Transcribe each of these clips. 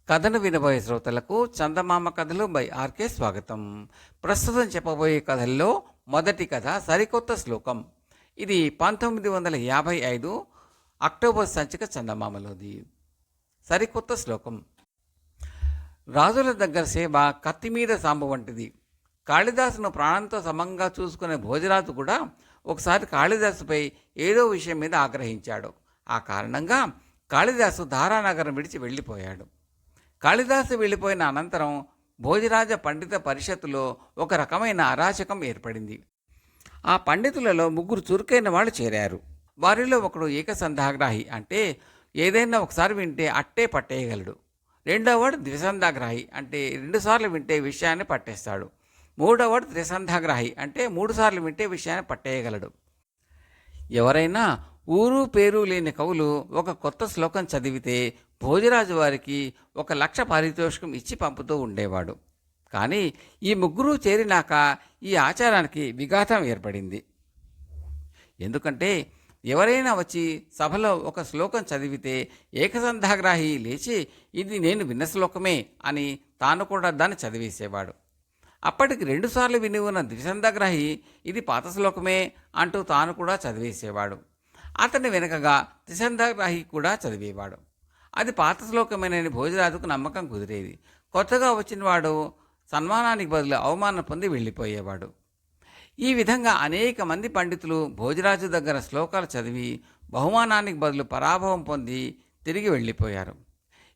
కథను వినబోయే శ్రోతలకు చందమామ కథలు బై ఆర్కే స్వాగతం. ప్రస్తుతం చెప్పబోయే కథల్లో మొదటి కథ సరికొత్త శ్లోకం. ఇది 1955 అక్టోబర్ సంచిక చందమామలోది. సరికొత్త శ్లోకం. రాజుల దగ్గర సేవ కత్తి మీద సాంబు వంటిది. కాళిదాసును ప్రాణంతో సమంగా చూసుకునే భోజరాజు కూడా ఒకసారి కాళిదాసుపై ఏదో విషయం మీద ఆగ్రహించాడు. ఆ కారణంగా కాళిదాసు ధారానగరం విడిచి వెళ్ళిపోయాడు. కాళిదాసు వెళ్ళిపోయిన అనంతరం భోజరాజ పండిత పరిషత్తులో ఒక రకమైన అరాచకం ఏర్పడింది. ఆ పండితులలో ముగ్గురు చురుకైన వాళ్ళు చేరారు. వారిలో ఒకడు ఏకసంధాగ్రాహి, అంటే ఏదైనా ఒకసారి వింటే అట్టే పట్టేయగలడు. రెండోవాడు ద్విసంధాగ్రాహి, అంటే రెండుసార్లు వింటే విషయాన్ని పట్టేస్తాడు. మూడోవాడు త్రిసంధాగ్రాహి, అంటే మూడుసార్లు వింటే విషయాన్ని పట్టేయగలడు. ఎవరైనా ఊరు పేరు లేని కవులు ఒక కొత్త శ్లోకం చదివితే భోజరాజు వారికి 1,00,000 పారితోషికం ఇచ్చి పంపుతూ ఉండేవాడు. కానీ ఈ ముగ్గురు చేరినాక ఈ ఆచారానికి విఘాతం ఏర్పడింది. ఎందుకంటే ఎవరైనా వచ్చి సభలో ఒక శ్లోకం చదివితే ఏకసంధాగ్రాహి లేచి ఇది నేను విన్న శ్లోకమే అని తాను కూడా దాన్ని చదివేసేవాడు. అప్పటికి 2 సార్లు విని ఉన్న ద్విసంధాగ్రాహి ఇది పాత శ్లోకమే అంటూ తాను కూడా చదివేసేవాడు. అతని వెనుకగా త్రిసంధాగ్రాహి కూడా చదివేవాడు. అది పాత శ్లోకమేనని భోజరాజుకు నమ్మకం కుదిరేది. కొత్తగా వచ్చిన వాడు సన్మానానికి బదులు అవమానం పొంది వెళ్ళిపోయేవాడు. ఈ విధంగా అనేక మంది పండితులు భోజరాజు దగ్గర శ్లోకాలు చదివి బహుమానానికి బదులు పరాభవం పొంది తిరిగి వెళ్ళిపోయారు.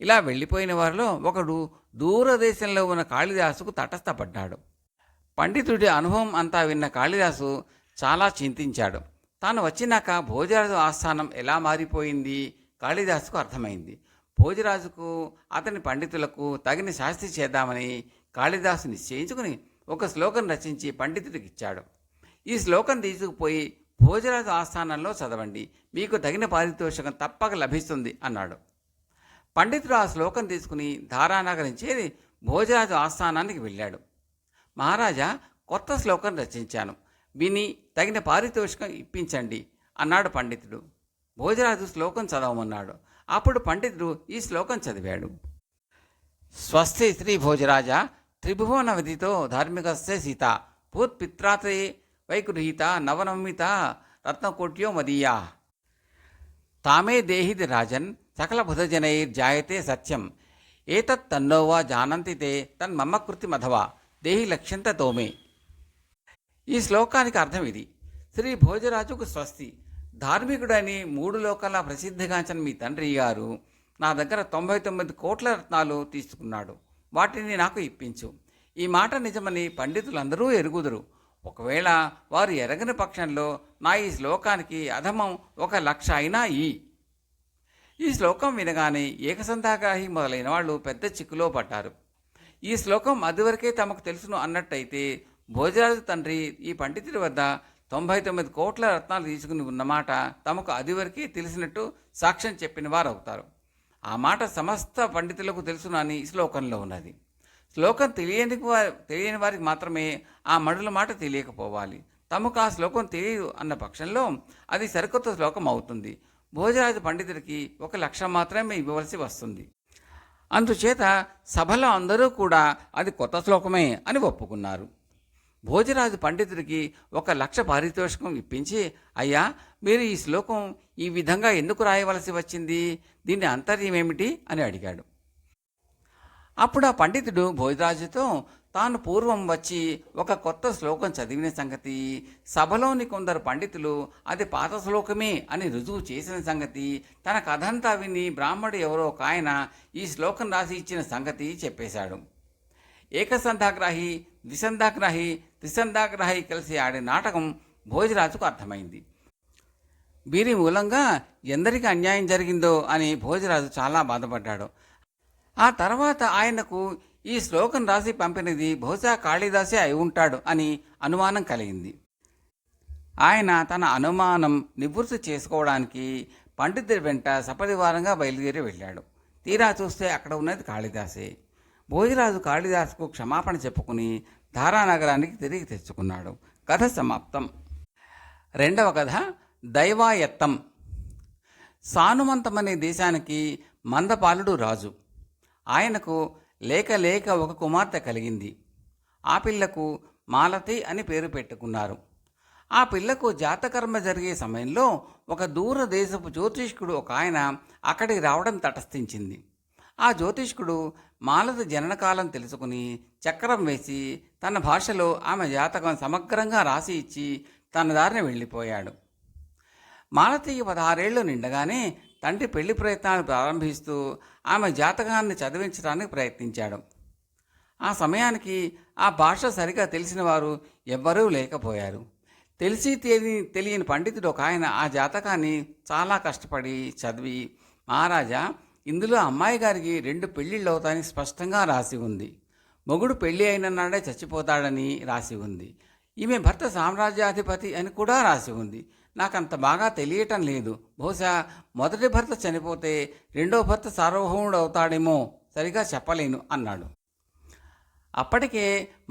ఇలా వెళ్ళిపోయిన వారిలో ఒకడు దూరదేశంలో ఉన్న కాళిదాసుకు తటస్థపడ్డాడు. పండితుడి అనుభవం అంతా విన్న కాళిదాసు చాలా చింతించాడు. తాను వచ్చినాక భోజరాజు ఆస్థానం ఎలా మారిపోయింది కాళిదాసుకు అర్థమైంది. భోజరాజుకు అతని పండితులకు తగిన శాస్తి చేద్దామని కాళిదాసు నిశ్చయించుకుని ఒక శ్లోకం రచించి పండితుడికి ఇచ్చాడు. ఈ శ్లోకం తీసుకుపోయి భోజరాజు ఆస్థానంలో చదవండి, మీకు తగిన పారితోషికం తప్పక లభిస్తుంది అన్నాడు. పండితుడు ఆ శ్లోకం తీసుకుని ధారానగరం చేరి భోజరాజు ఆస్థానానికి వెళ్ళాడు. మహారాజా, కొత్త శ్లోకం రచించాను, విని తగిన పారితోషికం ఇప్పించండి అన్నాడు పండితుడు. భోజరాజు శ్లోకం చదవమన్నాడు. అప్పుడు పండితుడు ఈ శ్లోకం చదివాడు. స్వస్తి శ్రీ భోజరాజ త్రిభువన విధితో ధార్మికస్య సీత భూత్పిత్రాత్రే వైగృహీత నవనమిత రత్నకోట్యో మదీయా తామే దేహిది రాజన్ సకల బుధజనైర్జాయతే సత్యం ఏతత్ తన్నోవా జానంతి తే తన్మమ కృతి మధవా దేహి లక్ష్యంత తోమే. ఈ శ్లోకానికి అర్థం ఇది. శ్రీ భోజరాజుకు స్వస్తి. ధార్మికుడని 3 లోకాల ప్రసిద్ధిగాంచిన మీ తండ్రి గారు నా దగ్గర 99 కోట్ల రత్నాలు తీసుకున్నాడు. వాటిని నాకు ఇప్పించు. ఈ మాట నిజమని పండితులందరూ ఎరుగుదురు. ఒకవేళ వారు ఎరగని పక్షంలో నా ఈ శ్లోకానికి అధమం 1,00,000 అయినా ఈ శ్లోకం వినగానే ఏకసంధాగ్రాహి మొదలైన వాళ్ళు పెద్ద చిక్కులో పడ్డారు. ఈ శ్లోకం అదివరకే తమకు తెలుసును అన్నట్టయితే భోజరాజు తండ్రి ఈ పండితుడి వద్ద 99 కోట్ల రత్నాలు తీసుకుని ఉన్నమాట తమకు అదివరకే తెలిసినట్టు సాక్ష్యం చెప్పిన వారు అవుతారు. ఆ మాట సమస్త పండితులకు తెలుసును అని శ్లోకంలో ఉన్నది. శ్లోకం తెలియని వారికి మాత్రమే ఆ మడుల మాట తెలియకపోవాలి. తమకు ఆ శ్లోకం తెలియదు అన్న పక్షంలో అది సరికొత్త శ్లోకం అవుతుంది. భోజరాజు పండితుడికి 1,00,000 మాత్రమే ఇవ్వవలసి వస్తుంది. అందుచేత సభలో అందరూ కూడా అది కొత్త శ్లోకమే అని ఒప్పుకున్నారు. భోజరాజు పండితుడికి 1,00,000 పారితోషికం ఇప్పించి, అయ్యా, మీరు ఈ శ్లోకం ఈ విధంగా ఎందుకు రాయవలసి వచ్చింది, దీని అంతర్యం ఏమిటి అని అడిగాడు. అప్పుడు ఆ పండితుడు భోజరాజుతో తాను పూర్వం వచ్చి ఒక కొత్త శ్లోకం చదివిన సంగతి, సభలోని కొందరు పండితులు అది పాత శ్లోకమే అని రుజువు చేసిన సంగతి, తన కథంతా విని బ్రాహ్మడు ఎవరో ఒక ఆయన ఈ శ్లోకం రాసి ఇచ్చిన సంగతి చెప్పేశాడు. ఏకసంధాగ్రాహి, ద్విసంధాగ్రాహి, త్రిసంధాగ్రాహి కలిసి ఆడే నాటకం భోజరాజుకు అర్థమైంది. వీరి మూలంగా ఎందరికి అన్యాయం జరిగిందో అని భోజరాజు చాలా బాధపడ్డాడు. ఆ తర్వాత ఆయనకు ఈ శ్లోకం రాసి పంపినది బహుశా కాళిదాసే అయి ఉంటాడు అని అనుమానం కలిగింది. ఆయన తన అనుమానం నివృత్తి చేసుకోవడానికి పండితుడి వెంట సపరివారంగా బయలుదేరి వెళ్ళాడు. తీరా చూస్తే అక్కడ ఉన్నది కాళిదాసే. భోజరాజు కాళిదాసుకు క్షమాపణ చెప్పుకుని ధారానగరానికి తిరిగి తెచ్చుకున్నాడు. కథ సమాప్తం. 2వ కథ దైవాయత్తం. సానుమంతమనే దేశానికి మందపాలుడు రాజు. ఆయనకు లేక లేక ఒక కుమార్తె కలిగింది. ఆ పిల్లకు మాలతి అని పేరు పెట్టుకున్నారు. ఆ పిల్లకు జాతకర్మ జరిగే సమయంలో ఒక దూర దేశపు జ్యోతిష్కుడు ఒక ఆయన అక్కడికి రావడం తటస్థించింది. ఆ జ్యోతిష్కుడు మాలతి జననకాలం తెలుసుకుని చక్రం వేసి తన భాషలో ఆమె జాతకం సమగ్రంగా రాసి ఇచ్చి తన దారిని వెళ్ళిపోయాడు. మాలతికి 16 నిండగానే తండ్రి పెళ్లి ప్రయత్నాలు ప్రారంభిస్తూ ఆమె జాతకాన్ని చదివించడానికి ప్రయత్నించాడు. ఆ సమయానికి ఆ భాష సరిగా తెలిసిన వారు ఎవ్వరూ లేకపోయారు. తెలిసి తెలియని పండితుడు ఒక ఆయన ఆ జాతకాన్ని చాలా కష్టపడి చదివి, మహారాజా, ఇందులో అమ్మాయి గారికి 2 పెళ్ళిళ్ళు అవుతాయని స్పష్టంగా రాసి ఉంది. మొగుడు పెళ్లి అయిన నాడే చచ్చిపోతాడని రాసి ఉంది. ఈమె భర్త సామ్రాజ్యాధిపతి అని కూడా రాసి ఉంది. నాకంత బాగా తెలియటం లేదు. బహుశా మొదటి భర్త చనిపోతే రెండో భర్త సార్వభౌముడు అవుతాడేమో, సరిగా చెప్పలేను అన్నాడు. అప్పటికే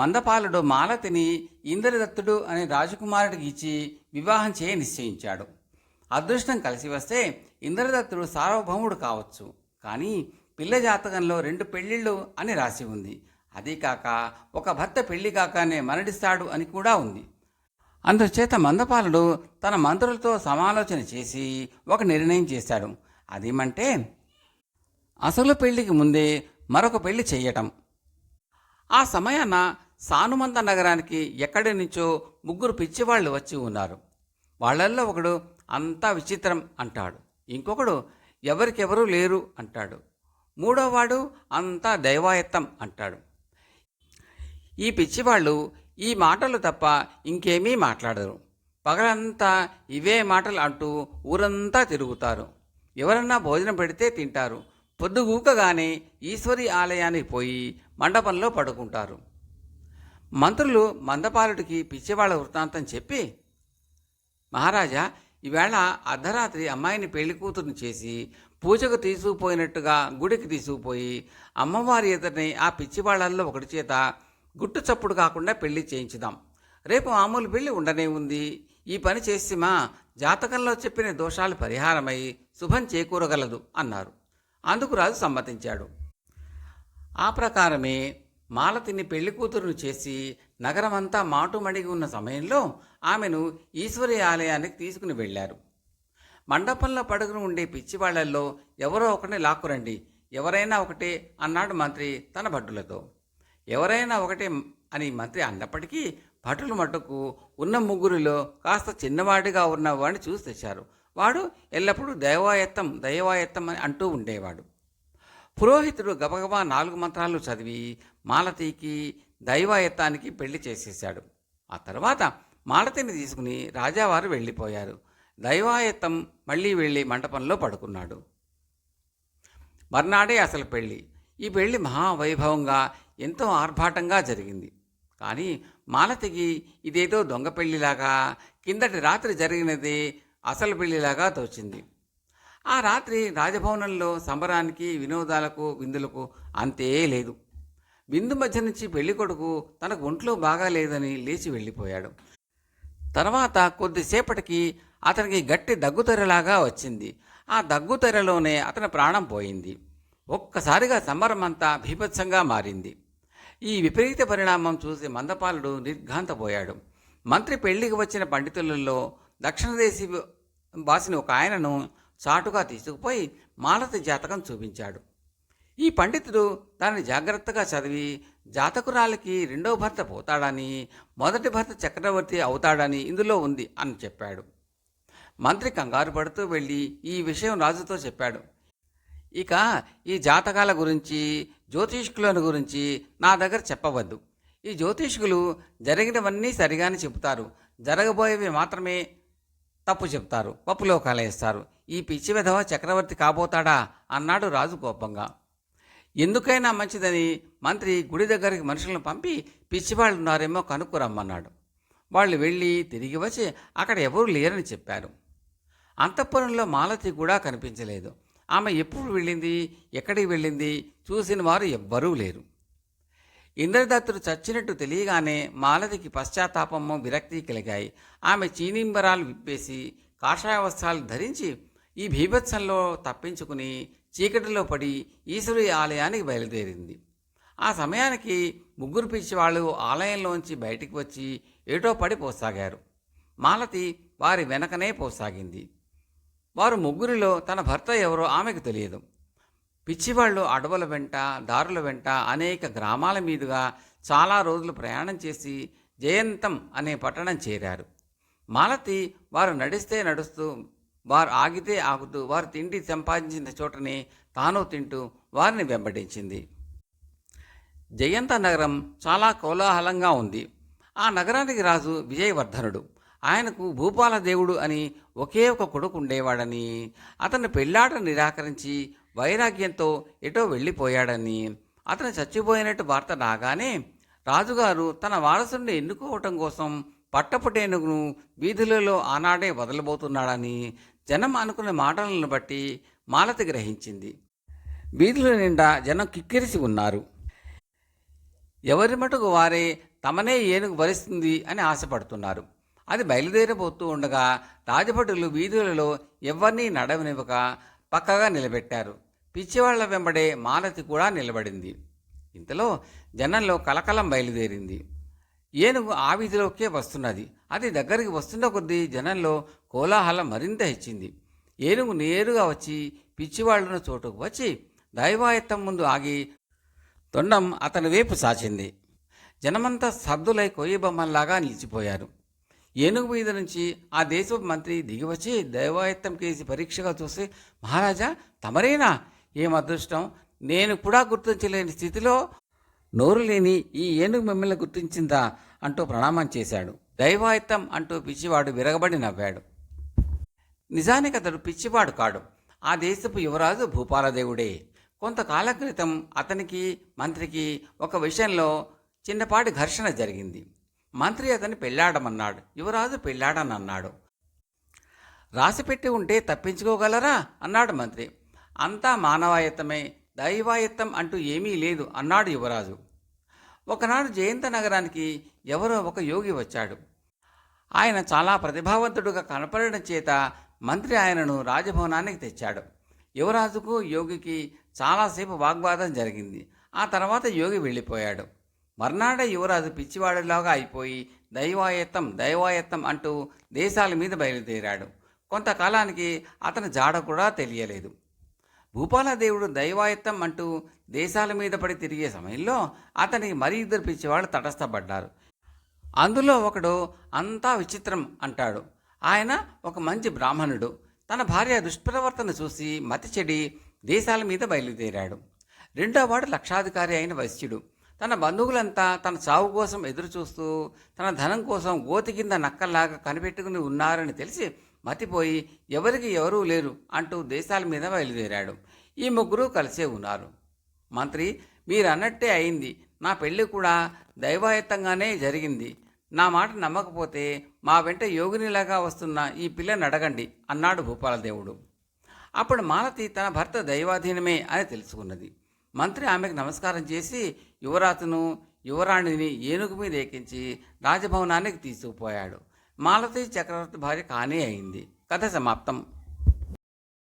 మందపాలుడు మాలతిని ఇంద్రదత్తుడు అనే రాజకుమారుడికి ఇచ్చి వివాహం చేయ నిశ్చయించాడు. అదృష్టం కలిసి వస్తే ఇంద్రదత్తుడు సార్వభౌముడు కావచ్చు. కానీ పిల్ల జాతకంలో 2 పెళ్ళిళ్ళు అని రాసి ఉంది. అదీ కాక ఒక భర్త పెళ్లి కాకనే మరణిస్తాడు అని కూడా ఉంది. అందుచేత మందపాలుడు తన మంత్రులతో సమాలోచన చేసి ఒక నిర్ణయం చేశాడు. అదేమంటే అసలు పెళ్లికి ముందే మరొక పెళ్లి చెయ్యటం. ఆ సమయాన సానుమంత నగరానికి ఎక్కడి నుంచో 3 పిచ్చివాళ్ళు వచ్చి ఉన్నారు. వాళ్ళల్లో ఒకడు అంతా విచిత్రం అంటాడు. ఇంకొకడు ఎవరికెవరూ లేరు అంటాడు. మూడోవాడు అంతా దైవాయత్తం అంటాడు. ఈ పిచ్చివాళ్ళు ఈ మాటలు తప్ప ఇంకేమీ మాట్లాడరు. పగలంతా ఇవే మాటలు అంటూ ఊరంతా తిరుగుతారు. ఎవరన్నా భోజనం పెడితే తింటారు. పొద్దుగూకగానే ఈశ్వరి ఆలయానికి పోయి మండపంలో పడుకుంటారు. మంత్రులు మందపాలుడికి పిచ్చివాళ్ళ వృత్తాంతం చెప్పి, మహారాజా, ఈవేళ అర్ధరాత్రి అమ్మాయిని పెళ్లి కూతురుని చేసి పూజకు తీసుకుపోయినట్టుగా గుడికి తీసుకుపోయి అమ్మవారి ఎదురుని ఆ పిచ్చివాళ్లల్లో ఒకటి చేత గుట్టు చప్పుడు కాకుండా పెళ్లి చేయించుదాం. రేపు మామూలు పెళ్లి ఉండనే ఉంది. ఈ పని చేసి మా జాతకంలో చెప్పిన దోషాలు పరిహారమై శుభం చేకూరగలదు అన్నారు. అందుకు రాజు సమ్మతించాడు. ఆ ప్రకారమే మాలతిని పెళ్లి కూతురును చేసి నగరమంతా మాటుమడిగి ఉన్న సమయంలో ఆమెను ఈశ్వరి ఆలయానికి తీసుకుని వెళ్ళారు. మండపంలో పడుకుని ఉండే పిచ్చివాళ్లల్లో ఎవరో ఒకరిని లాక్కురండి, ఎవరైనా ఒకటే అన్నాడు మంత్రి తన భటులతో. ఎవరైనా ఒకటే అని మంత్రి అన్నప్పటికీ భటులు మట్టుకు ఉన్న 3 కాస్త చిన్నవాడిగా ఉన్నవాడిని చూసి తెచ్చారు. వాడు ఎల్లప్పుడూ దైవాయత్తం అని అంటూ ఉండేవాడు. పురోహితుడు గబగబా 4 మంత్రాలు చదివి మాలతికి దైవాయత్తానికి పెళ్లి చేసేశాడు. ఆ తర్వాత మాలతిని తీసుకుని రాజావారు వెళ్ళిపోయారు. దైవాయత్తం మళ్ళీ వెళ్ళి మండపంలో పడుకున్నాడు. మర్నాడే అసలు పెళ్లి. ఈ పెళ్లి మహావైభవంగా ఎంతో ఆర్భాటంగా జరిగింది. కానీ మాలతికి ఇదేదో దొంగ పెళ్లిలాగా, కిందటి రాత్రి జరిగినది అసలు పెళ్లిలాగా తోచింది. ఆ రాత్రి రాజభవనంలో సంబరానికి, వినోదాలకు, విందులకు అంతే లేదు. విందు మధ్య నుంచి పెళ్లి కొడుకు తనకు ఒంట్లో బాగా లేదని లేచి వెళ్ళిపోయాడు. తర్వాత కొద్దిసేపటికి అతనికి గట్టి దగ్గుతెరలాగా వచ్చింది. ఆ దగ్గుతెరలోనే అతని ప్రాణం పోయింది. ఒక్కసారిగా సంబరమంతా భీభత్సంగా మారింది. ఈ విపరీత పరిణామం చూసి మందపాలుడు నిర్ఘాంతపోయాడు. మంత్రి పెళ్లికి వచ్చిన పండితులలో దక్షిణదేశీ వాసిని ఒక ఆయనను చాటుగా తీసుకుపోయి మాలతి జాతకం చూపించాడు. ఈ పండితుడు దాన్ని జాగ్రత్తగా చదివి జాతకురాలికి రెండో భర్త పోతాడని, మొదటి భర్త చక్రవర్తి అవుతాడని ఇందులో ఉంది అని చెప్పాడు. మంత్రి కంగారు పడుతూ వెళ్ళి ఈ విషయం రాజుతో చెప్పాడు. ఇక ఈ జాతకాల గురించి, జ్యోతిష్కులను గురించి నా దగ్గర చెప్పవద్దు. ఈ జ్యోతిష్కులు జరిగినవన్నీ సరిగానే చెబుతారు, జరగబోయేవి మాత్రమే తప్పు చెప్తారు, పప్పులో కాలేస్తారు. ఈ పిచ్చి విధవ చక్రవర్తి కాబోతాడా అన్నాడు రాజు కోపంగా. ఎందుకైనా మంచిదని మంత్రి గుడి దగ్గరికి మనుషులను పంపి పిచ్చివాళ్ళు ఉన్నారేమో కనుక్కురమ్మన్నాడు. వాళ్ళు వెళ్ళి తిరిగి వచ్చి అక్కడ ఎవరూ లేరని చెప్పారు. అంతఃపురంలో మాలతి కూడా కనిపించలేదు. ఆమె ఎప్పుడు వెళ్ళింది, ఎక్కడికి వెళ్ళింది చూసిన వారు ఎవ్వరూ లేరు. ఇంద్రదత్తుడు చచ్చినట్టు తెలియగానే మాలతికి పశ్చాత్తాపము, విరక్తి కలిగాయి. ఆమె చీనింబరాలు విప్పేసి కాషాయ వస్త్రాలు ధరించి ఈ భీభత్సంలో తప్పించుకుని చీకటిలో పడి ఈశ్వరుడి ఆలయానికి బయలుదేరింది. ఆ సమయానికి ముగ్గురు పిచ్చివాళ్ళు ఆలయంలోంచి బయటికి వచ్చి ఏటో పడి పోసాగారు. మాలతి వారి వెనకనే పోసాగింది. వారు ముగ్గురిలో తన భర్త ఎవరో ఆమెకు తెలియదు. పిచ్చివాళ్ళు అడవుల వెంట, దారుల వెంట, అనేక గ్రామాల మీదుగా చాలా రోజులు ప్రయాణం చేసి జయంతం అనే పట్టణం చేరారు. మాలతి వారు నడిస్తే నడుస్తూ, వారు ఆగితే ఆగుతూ, వారు తిండి సంపాదించిన చోటనే తాను తింటూ వారిని వెంబడించింది. జయంత నగరం చాలా కోలాహలంగా ఉంది. ఆ నగరానికి రాజు విజయవర్ధనుడు. ఆయనకు భూపాల దేవుడు అని ఒకే ఒక కొడుకు ఉండేవాడని, అతను పెళ్ళాట నిరాకరించి వైరాగ్యంతో ఎటో వెళ్ళిపోయాడని, అతను చచ్చిపోయినట్టు వార్త రాగానే రాజుగారు తన వారసుడిని ఎన్నుకోవటం కోసం పట్టపుటేనుగును వీధులలో ఆనాడే వదలబోతున్నాడని జనం అనుకున్న మాటలను బట్టి మాలతి గ్రహించింది. వీధుల నిండా జనం కిక్కిరిసి ఉన్నారు. ఎవరి మటుకు వారే తమనే ఏనుగు వరిస్తుంది అని ఆశపడుతున్నారు. అది బయలుదేరబోతూ ఉండగా రాజభటులు వీధులలో ఎవరినీ నడవనివ్వక పక్కగా నిలబెట్టారు. పిచ్చివాళ్ల వెంబడే మాలతి కూడా నిలబడింది. ఇంతలో జనంలో కలకలం బయలుదేరింది. ఏనుగు ఆ వీధిలోకే వస్తున్నది. అది దగ్గరికి వస్తున్న కొద్దీ జనంలో కోలాహలం మరింత హెచ్చింది. ఏనుగు నేరుగా వచ్చి పిచ్చివాళ్లను చోటుకు వచ్చి దైవాయత్తం ముందు ఆగి తొండం అతని వైపు సాచింది. జనమంతా స్తబ్దులై కొయ్యబొమ్మల్లాగా నిలిచిపోయారు. ఏనుగు మీద నుంచి ఆ దేశపు మంత్రి దిగివచ్చి దైవాయత్తం కేసి పరీక్షగా చూసి, మహారాజా తమరేనా? ఏం అదృష్టం! నేను కూడా గుర్తించలేని స్థితిలో నోరు లేని ఈ ఏనుగు మిమ్మల్ని గుర్తించిందా అంటూ ప్రణామం చేశాడు. దైవాయత్తం అంటూ పిచ్చివాడు విరగబడి నవ్వాడు. నిజానికి అతడు పిచ్చివాడు కాడు. ఆ దేశపు యువరాజు భూపాలదేవుడే. కొంతకాలం క్రితం అతనికి మంత్రికి ఒక విషయంలో చిన్నపాటి ఘర్షణ జరిగింది. మంత్రి అతన్ని పెళ్ళాడమన్నాడు, యువరాజు పెళ్ళాడనన్నాడు. రాసిపెట్టి ఉంటే తప్పించుకోగలరా అన్నాడు మంత్రి. అంతా మానవాయత్తమే, దైవాయత్తం అంటూ ఏమీ లేదు అన్నాడు యువరాజు. ఒకనాడు జయంత నగరానికి ఎవరో ఒక యోగి వచ్చాడు. ఆయన చాలా ప్రతిభావంతుడుగా కనపడడం చేత మంత్రి ఆయనను రాజభవనానికి తెచ్చాడు. యువరాజుకు యోగికి చాలాసేపు వాగ్వాదం జరిగింది. ఆ తర్వాత యోగి వెళ్ళిపోయాడు. మర్నాడే యువరాజు పిచ్చివాడిలాగా అయిపోయి దైవాయత్తం దైవాయత్తం అంటూ దేశాల మీద బయలుదేరాడు. కొంతకాలానికి అతని జాడ కూడా తెలియలేదు. భూపాలదేవుడు దైవాయత్తం అంటూ దేశాల మీద పడి తిరిగే సమయంలో అతనికి మరి ఇద్దరు పిచ్చివాళ్ళు తటస్థపడ్డారు. అందులో ఒకడు అంతా విచిత్రం అంటాడు. ఆయన ఒక మంచి బ్రాహ్మణుడు. తన భార్య దుష్ప్రవర్తన చూసి మతి చెడి దేశాల మీద బయలుదేరాడు. రెండోవాడు లక్షాధికారి అయిన వైశ్యుడు. తన బంధువులంతా తన చావు కోసం ఎదురుచూస్తూ తన ధనం కోసం గోతి కింద నక్కల్లాగా కనిపెట్టుకుని ఉన్నారని తెలిసి మతిపోయి ఎవరికి ఎవరూ లేరు అంటూ దేశాల మీద బయలుదేరాడు. ఈ ముగ్గురు కలిసే ఉన్నారు. మంత్రి, మీరన్నట్టే అయింది. నా పెళ్ళి కూడా దైవాయత్తంగానే జరిగింది. నా మాట నమ్మకపోతే మా వెంట యోగినిలాగా వస్తున్న ఈ పిల్లని అడగండి అన్నాడు భూపాలదేవుడు. అప్పుడు మాలతి తన భర్త దైవాధీనమే అని తెలుసుకున్నది. మంత్రి ఆమెకు నమస్కారం చేసి యువరాజును యువరాణిని ఏనుగు మీద ఎక్కించి రాజభవనానికి తీసుకుపోయాడు. మాలతి చక్రవర్తి భార్య కానే అయింది. కథ సమాప్తం.